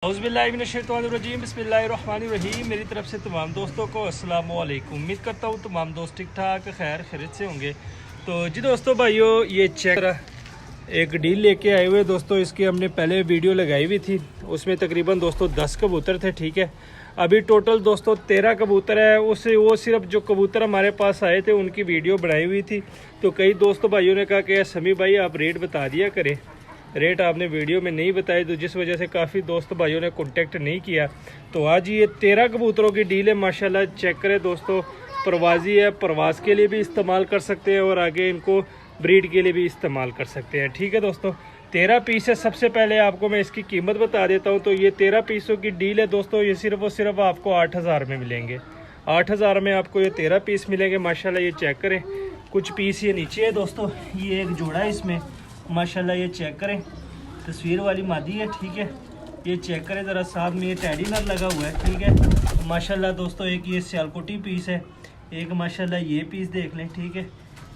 औज़ुबिल्लाहिमिनश्शैतानिर्रजीम बिस्मिल्लाहिर्रहमानिर्रहीम। मेरी तरफ से तमाम दोस्तों को अस्सलाम वालेकुम। उम्मीद करता हूँ तमाम दोस्त ठीक ठाक खैर खैरियत से होंगे। तो जी दोस्तों भाइयों, ये चेक एक डील लेके आए हुए दोस्तों। इसकी हमने पहले वीडियो लगाई हुई थी, उसमें तकरीबन दोस्तों 10 कबूतर थे। ठीक है, अभी टोटल दोस्तों 13 कबूतर है। उससे वो सिर्फ जो कबूतर हमारे पास आए थे उनकी वीडियो बनाई हुई थी। तो कई दोस्तों भाइयों ने कहा कि समी भाई आप रेट बता दिया करें, रेट आपने वीडियो में नहीं बताई, तो जिस वजह से काफ़ी दोस्त भाइयों ने कांटेक्ट नहीं किया। तो आज ये 13 कबूतरों की डील है माशाल्लाह। चेक करें दोस्तों, प्रवासी है, प्रवास के लिए भी इस्तेमाल कर सकते हैं और आगे इनको ब्रीड के लिए भी इस्तेमाल कर सकते हैं। ठीक है दोस्तों, 13 पीस है। सबसे पहले आपको मैं इसकी कीमत बता देता हूँ। तो ये 13 पीसों की डील है दोस्तों। ये सिर्फ और सिर्फ आपको 8,000 में मिलेंगे। 8,000 में आपको ये 13 पीस मिलेंगे माशाल्लाह। ये चेक करें, कुछ पीस ये नीचे है दोस्तों। ये एक जोड़ा है इसमें माशाल्लाह। ये चेक करें, तस्वीर वाली मादी है। ठीक है, ये चेक करें ज़रा, साथ में ये टैडी नर लगा हुआ है। ठीक है माशाल्लाह दोस्तों। एक ये सियालकोटी पीस है, एक माशाल्लाह ये पीस देख लें। ठीक है,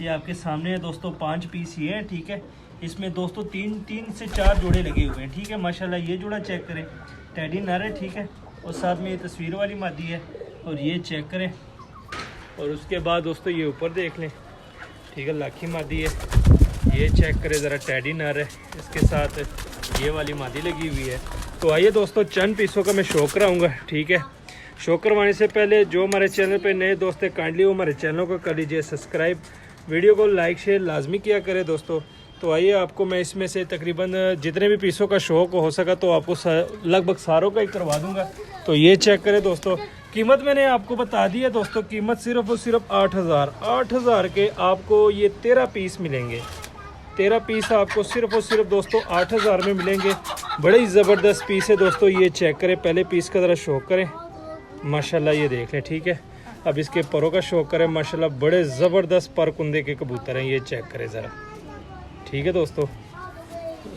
ये आपके सामने है दोस्तों। 5 पीस ये हैं। ठीक है, इसमें दोस्तों 3 से 4 जोड़े लगे हुए हैं। ठीक है माशाल्लाह। ये जोड़ा चेक करें, टैडी नर है। ठीक है, और साथ में ये तस्वीर वाली मादी है। और ये चेक करें, और उसके बाद दोस्तों ये ऊपर देख लें। ठीक है, लाखी मादी है। ये चेक करें ज़रा, टैडी नर है, इसके साथ ये वाली मादी लगी हुई है। तो आइए दोस्तों, चंद पीसों का मैं शो कराऊंगा। ठीक है, शो करवाने से पहले जो हमारे चैनल पे नए दोस्त हैं काइंडली वो हमारे चैनल को कर लीजिए सब्सक्राइब, वीडियो को लाइक शेयर लाजमी किया करें दोस्तों। तो आइए, आपको मैं इसमें से तकरीबन जितने भी पीसों का शौक हो सका तो आपको लगभग सारों का ही करवा दूँगा। तो ये चेक करें दोस्तों, कीमत मैंने आपको बता दी है दोस्तों। कीमत सिर्फ और सिर्फ 8,000 के आपको ये 13 पीस मिलेंगे। 13 पीस आपको सिर्फ और सिर्फ दोस्तों 8,000 में मिलेंगे। बड़े ही ज़बरदस्त पीस है दोस्तों। ये चेक करें, पहले पीस का ज़रा शौक करें माशाल्लाह। ये देख लें। ठीक है, अब इसके परों का शौक करें माशाल्लाह। बड़े ज़बरदस्त पर कुंदे के कबूतर हैं। ये चेक करें ज़रा। ठीक है दोस्तों,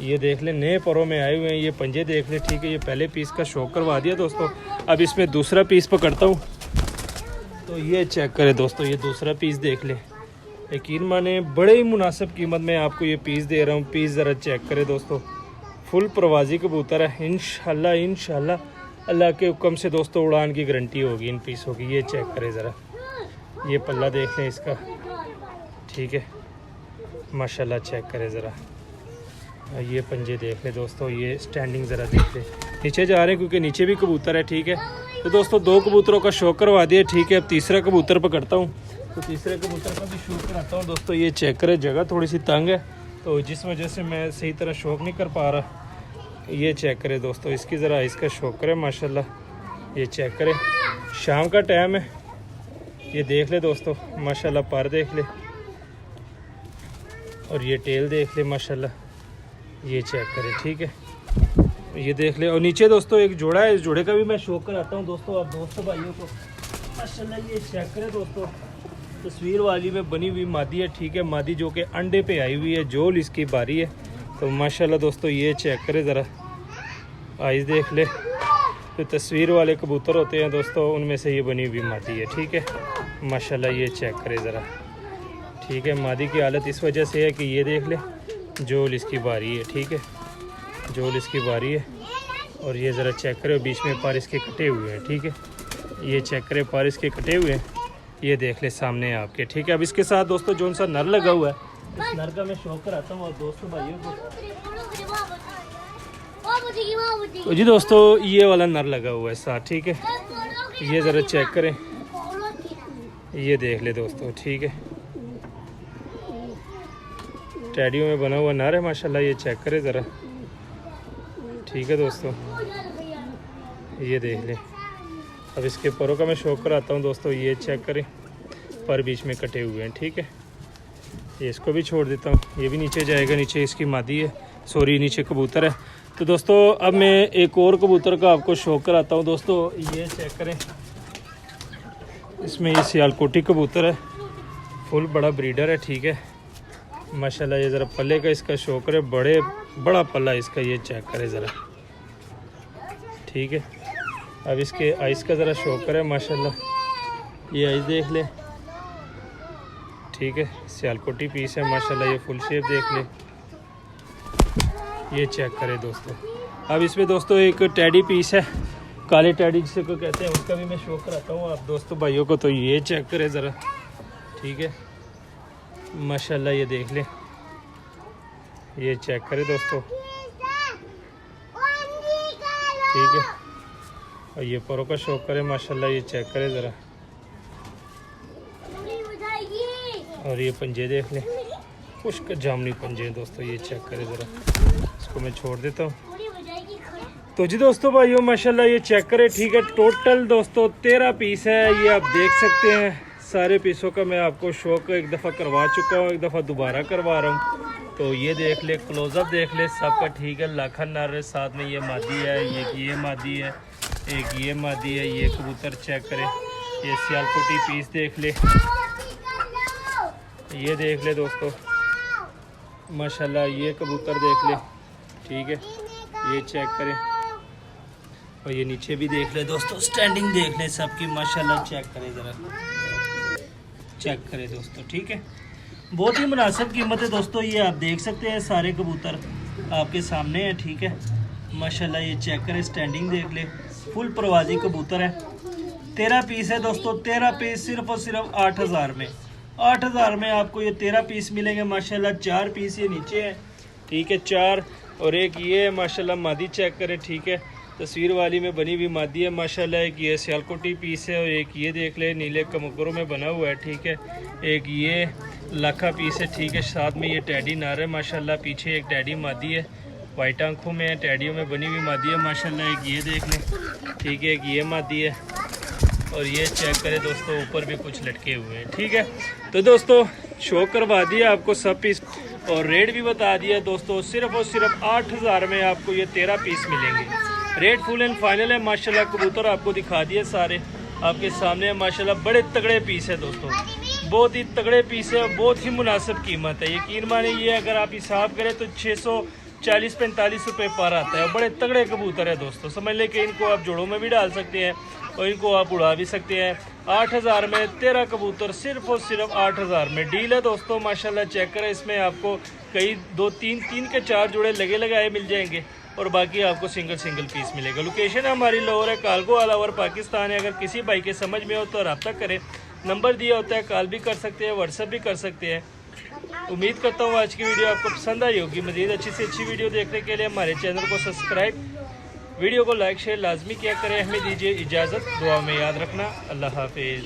ये देख लें, नए परों में आए हुए हैं। ये पंजे देख लें। ठीक है, ये पहले पीस का शौक करवा दिया दोस्तों। अब इसमें दूसरा पीस पकड़ता हूँ। तो ये चेक करें दोस्तों, ये दूसरा पीस देख लें। यकीन माने बड़े ही मुनासिब कीमत में आपको ये पीस दे रहा हूँ। पीस ज़रा चेक करें दोस्तों, फुल प्रवासी कबूतर है। इंशाल्लाह अल्लाह के हुक्म से दोस्तों उड़ान की गारंटी होगी इन पीसों की। ये चेक करें ज़रा, ये पल्ला देख लें इसका। ठीक है माशाल्लाह, चेक करें ज़रा। ये पंजे देख लें दोस्तों। ये स्टैंडिंग ज़रा देख लें। नीचे जा रहे हैं क्योंकि नीचे भी कबूतर है। ठीक है, तो दोस्तों 2 कबूतरों का शौक करवा दिया। ठीक है, अब तीसरा कबूतर पकड़ता हूँ। तो तीसरे कबूतर का भी शौक कराता हूँ दोस्तों। ये चेक करें, जगह थोड़ी सी तंग है तो जिस वजह से मैं सही तरह शौक नहीं कर पा रहा। ये चेक करें दोस्तों, इसकी ज़रा इसका शौक करें माशाल्लाह। ये चेक करें, शाम का टाइम है। ये देख ले दोस्तों माशाल्लाह, पर देख ले, और ये टेल देख ले माशाल्लाह। ये चेक करें। ठीक है, ये देख ले। और नीचे दोस्तों एक जोड़ा है, इस जोड़े का भी मैं शौक कराता हूँ दोस्तों आप दोस्तों भाइयों को माशाल्लाह। ये चेक करें दोस्तों, तस्वीर वाली में बनी हुई मादी है। ठीक है, मादी जो कि अंडे पे आई हुई है, जोल इसकी बारी है। तो माशाल्लाह दोस्तों ये चेक करें ज़रा, आइज़ देख ले। तो तस्वीर वाले कबूतर होते हैं दोस्तों, उनमें से ये बनी हुई मादी है। ठीक है माशाल्लाह, ये चेक करें ज़रा। ठीक है, मादी की हालत इस वजह से है कि ये देख ले, जोल इसकी बारी है। ठीक है, जोल इसकी बारी है। और ये ज़रा चेक करें, बीच में पर इसके कटे हुए हैं। ठीक है, ये चेक करें, पर इसके कटे हुए हैं। ये देख ले सामने आपके। ठीक है, अब इसके साथ दोस्तों जो सा नर लगा हुआ है, इस नर का मैं शौक कराता हूँ और दोस्तों भाइयों को। तो जी दोस्तों ये वाला नर लगा हुआ है साथ। ठीक है, ये ज़रा चेक करें, ये देख ले दोस्तों। ठीक है, टैडियों में बना हुआ नर है माशाल्लाह। ये चेक करें ज़रा। ठीक है दोस्तों, ये देख ले। अब इसके परों का मैं शौक कराता हूँ दोस्तों। ये चेक करें, पर बीच में कटे हुए हैं। ठीक है, ये इसको भी छोड़ देता हूँ, ये भी नीचे जाएगा। नीचे इसकी मादी है, सॉरी नीचे कबूतर है। तो दोस्तों अब मैं एक और कबूतर का आपको शौक कराता हूँ दोस्तों। ये चेक करें, इसमें ये सियालकोटी कबूतर है, फुल बड़ा ब्रीडर है। ठीक है माशाल्लाह। ये ज़रा पल्ले का इसका शौक है, बड़ा पल्ला इसका। ये चेक करें ज़रा। ठीक है, अब इसके आइस का ज़रा शौक है माशाल्लाह। ये आइस देख ले। ठीक है, सियालकोटी पीस है माशाल्लाह। ये फुल शेप देख ले। ये चेक करें दोस्तों, अब इसमें दोस्तों एक टेडी पीस है, काले टेडी जिसे को कहते हैं, उसका भी मैं शो कराता हूँ आप दोस्तों भाइयों को। तो ये चेक करें ज़रा, ठीक है, माशाल्लाह ये देख लें, ये चेक करें दोस्तों, ठीक है। और ये परों का शौक करें माशाल्लाह, ये चेक करें ज़रा। और ये पंजे देख लें, खुश्क जामनी पंजे हैं दोस्तों, ये चेक करें ज़रा। इसको मैं छोड़ देता हूँ। तो जी दोस्तों भाइयों माशाल्लाह ये चेक करें, ठीक है। टोटल दोस्तों 13 पीस है, ये आप देख सकते हैं। सारे पीसों का मैं आपको शौक एक दफ़ा करवा चुका हूँ, एक दफ़ा दोबारा करवा रहा हूँ। तो ये देख ले, क्लोजअप देख ले सबका, ठीक है। लाखन नर साथ में ये मादी है, ये मादी है, एक ये मादी है। ये कबूतर चेक करें, ये सियालकोटी पीस देख ले, ये देख ले दोस्तों माशाल्लाह। ये कबूतर देख ले, ठीक है, ये चेक करें। और ये नीचे भी देख ले दोस्तों, स्टैंडिंग देख ले सबकी माशाल्लाह, चेक करें ज़रा, चेक करें दोस्तों, ठीक है। बहुत ही मुनासिब कीमत है दोस्तों, ये आप देख सकते हैं। सारे कबूतर आपके सामने हैं, ठीक है माशाल्लाह। ये चेक करें, स्टैंडिंग देख ले, फुल प्रवाजी कबूतर है। 13 पीस है दोस्तों, 13 पीस सिर्फ और सिर्फ 8000 में। 8000 में आपको ये 13 पीस मिलेंगे माशाल्लाह। 4 पीस ये नीचे हैं, ठीक है, 4। और एक ये है माशाल्लाह, मादी चेक करें, ठीक है, तस्वीर वाली में बनी हुई मादी है माशाल्लाह। एक ये सियालकोटी पीस है, और एक ये देख ले नीले कमकरों में बना हुआ है, ठीक है। एक ये लाखा पीस है, ठीक है, साथ में ये टैडी नार है माशाल्लाह। पीछे एक टैडी मादी है, वाइट आंखों में है, टैडियों में बनी हुई मादी है माशाल्लाह। एक ये देख लें, ठीक है, एक ये मादी है। और ये चेक करें दोस्तों, ऊपर भी कुछ लटके हुए हैं, ठीक है। तो दोस्तों शो करवा दिया आपको सब पीस, और रेट भी बता दिया दोस्तों। सिर्फ और सिर्फ 8000 में आपको ये 13 पीस मिलेंगे। रेट फुल एंड फाइनल है माशाल्लाह। कबूतर आपको दिखा दिए सारे आपके सामने है माशाल्लाह। बड़े तगड़े पीस है दोस्तों, बहुत ही तगड़े पीस है, बहुत ही मुनासिब कीमत है। यकीन माने ये अगर आप हिसाब करें तो 640-45 रुपये पर आता है। बड़े तगड़े कबूतर है दोस्तों, समझ लें कि इनको आप जोड़ों में भी डाल सकते हैं और इनको आप उड़ा भी सकते हैं। 8000 में 13 कबूतर, सिर्फ और सिर्फ 8000 में डील है दोस्तों माशाल्लाह। चेक करें, इसमें आपको कई 2-3 के 4 जोड़े लगे लगाए मिल जाएंगे, और बाकी आपको सिंगल पीस मिलेगा। लोकेशन हमारी लाहौर है, कालगो ऑल ओवर पाकिस्तान है। अगर किसी भाई के समझ में हो तो रब्ता करें, नंबर दिया होता है, कॉल भी कर सकते हैं, व्हाट्सएप भी कर सकते हैं। उम्मीद करता हूँ आज की वीडियो आपको पसंद आई होगी। मज़ीद अच्छी से अच्छी वीडियो देखने के लिए हमारे चैनल को सब्सक्राइब, वीडियो को लाइक शेयर लाजमी किया करें। हमें दीजिए इजाज़त, दुआ में याद रखना। अल्लाह हाफिज़।